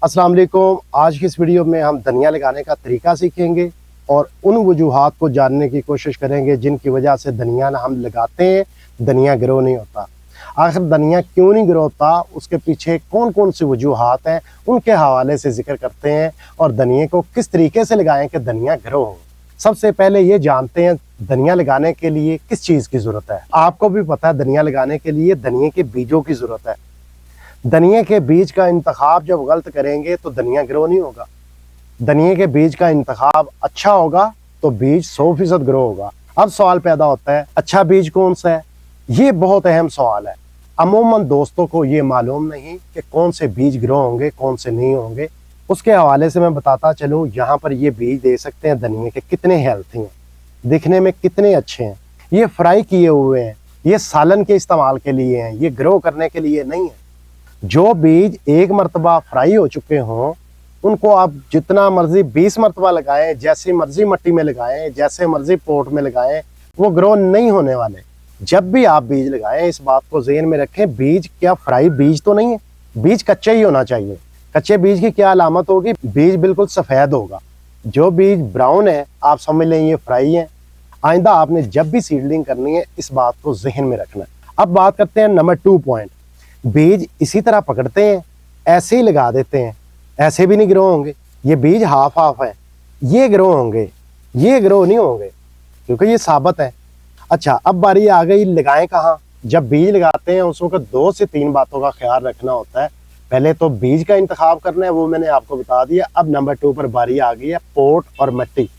अस्सलाम वालेकुम। आज की इस वीडियो में हम धनिया लगाने का तरीका सीखेंगे और उन वजूहात को जानने की कोशिश करेंगे जिनकी वजह से धनिया हम लगाते हैं, धनिया ग्रो नहीं होता। आखिर धनिया क्यों नहीं ग्रो होता, उसके पीछे कौन कौन सी वजूहात हैं, उनके हवाले से जिक्र करते हैं और धनिया को किस तरीके से लगाएं कि धनिया ग्रो हो। सबसे पहले ये जानते हैं धनिया लगाने के लिए किस चीज़ की ज़रूरत है। आपको भी पता है धनिया लगाने के लिए धनिया के बीजों की ज़रूरत है। धनिया के बीज का इंतखाब जब गलत करेंगे तो धनिया ग्रो नहीं होगा। धनिया के बीज का इंतखाब अच्छा होगा तो बीज 100% ग्रो होगा। अब सवाल पैदा होता है, अच्छा बीज कौन सा है? ये बहुत अहम सवाल है। अमूमन दोस्तों को ये मालूम नहीं कि कौन से बीज ग्रो होंगे, कौन से नहीं होंगे। उसके हवाले से मैं बताता चलूँ, यहाँ पर ये बीज दे सकते हैं धनिया के, कितने हेल्थी हैं, दिखने में कितने अच्छे हैं। ये फ्राई किए हुए हैं, ये सालन के इस्तेमाल के लिए हैं, ये ग्रो करने के लिए नहीं है। जो बीज एक मरतबा फ्राई हो चुके हों उनको आप जितना मर्जी 20 मरतबा लगाएं, जैसी मर्जी मिट्टी में लगाएं, जैसे मर्जी पोट में लगाएं, वो ग्रो नहीं होने वाले। जब भी आप बीज लगाएं इस बात को ज़हन में रखें, बीज क्या फ्राई बीज तो नहीं है, बीज कच्चा ही होना चाहिए। कच्चे बीज की क्या अलामत होगी? बीज बिल्कुल सफ़ेद होगा। जो बीज ब्राउन है आप समझ लें ये फ्राई है। आइंदा आपने जब भी सीडलिंग करनी है इस बात को जहन में रखना है। अब बात करते हैं नंबर 2 पॉइंट। बीज इसी तरह पकड़ते हैं, ऐसे ही लगा देते हैं, ऐसे भी नहीं ग्रो होंगे। ये बीज हाफ हाफ है, ये ग्रो होंगे, ये ग्रो नहीं होंगे क्योंकि ये साबित है। अच्छा, अब बारी आ गई लगाएं कहाँ। जब बीज लगाते हैं उसको 2 से 3 बातों का ख्याल रखना होता है। पहले तो बीज का इंतखाब करना है, वो मैंने आपको बता दिया। अब नंबर 2 पर बारी आ गई है पोट और मिट्टी।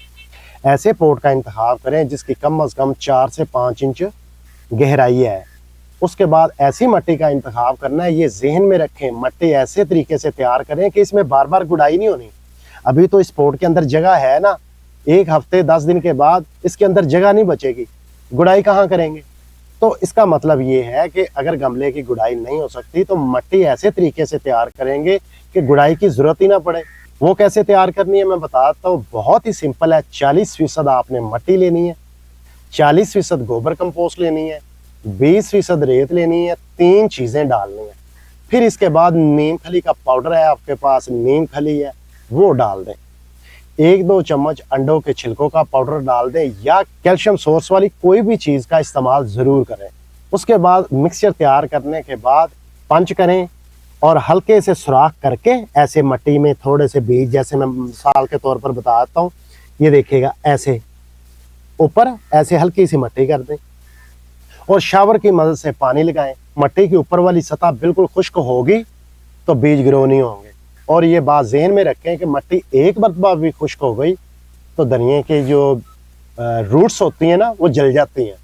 ऐसे पोट का इंतखाब करें जिसकी कम अज़ कम 4 से 5 इंच गहराई है। उसके बाद ऐसी मिट्टी का इंतखाब करना है, ये जहन में रखें, मिट्टी ऐसे तरीके से तैयार करें कि इसमें बार बार गुड़ाई नहीं होनी। अभी तो इस पोट के अंदर जगह है ना, 1 हफ्ते 10 दिन के बाद इसके अंदर जगह नहीं बचेगी, गुड़ाई कहाँ करेंगे? तो इसका मतलब ये है कि अगर गमले की गुड़ाई नहीं हो सकती तो मिट्टी ऐसे तरीके से तैयार करेंगे कि गुड़ाई की ज़रूरत ही ना पड़े। वो कैसे तैयार करनी है मैं बताता हूँ, बहुत ही सिंपल है। 40% आपने मिट्टी लेनी है, 40% गोबर कंपोस्ट लेनी है, 20% रेत लेनी है, 3 चीज़ें डालनी है। फिर इसके बाद नीम खली का पाउडर है आपके पास, नीम खली है वो डाल दें। 1-2 चम्मच अंडों के छिलकों का पाउडर डाल दें या कैल्शियम सोर्स वाली कोई भी चीज़ का इस्तेमाल ज़रूर करें। उसके बाद मिक्सचर तैयार करने के बाद पंच करें और हल्के से सुराख करके ऐसे मिट्टी में थोड़े से बीज, जैसे मैं मिसाल के तौर पर बताता हूँ, ये देखिएगा ऐसे ऊपर ऐसे हल्की सी मिट्टी कर दें और शावर की मदद से पानी लगाएं। मिट्टी की ऊपर वाली सतह बिल्कुल खुश्क होगी तो बीज ग्रो नहीं होंगे। और ये बात ज़हन में रखें कि मिट्टी एक मरतबा भी खुश्क हो गई तो धनिया के जो रूट्स होती हैं ना वो जल जाती हैं।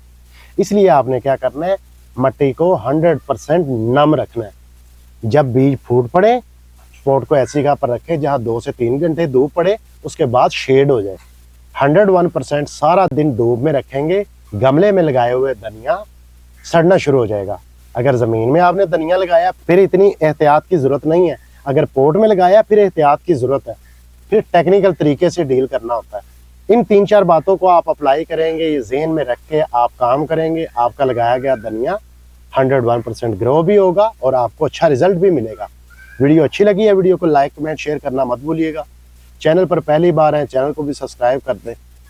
इसलिए आपने क्या करना है, मिट्टी को 100% नम रखना है। जब बीज फूट पड़े पोट को ऐसी जगह पर रखें जहाँ 2 से 3 घंटे धूप पड़े, उसके बाद शेड हो जाए। 101% सारा दिन धूप में रखेंगे, गमले में लगाए हुए धनिया सड़ना शुरू हो जाएगा। अगर ज़मीन में आपने धनिया लगाया फिर इतनी एहतियात की ज़रूरत नहीं है, अगर पोट में लगाया फिर एहतियात की ज़रूरत है, फिर टेक्निकल तरीके से डील करना होता है। इन 3-4 बातों को आप अप्लाई करेंगे, ये जहन में रख के आप काम करेंगे, आपका लगाया गया धनिया 101% ग्रो भी होगा और आपको अच्छा रिजल्ट भी मिलेगा। वीडियो अच्छी लगी है, वीडियो को लाइक कमेंट शेयर करना मत भूलिएगा। चैनल पर पहली बार है, चैनल को भी सब्सक्राइब कर दें।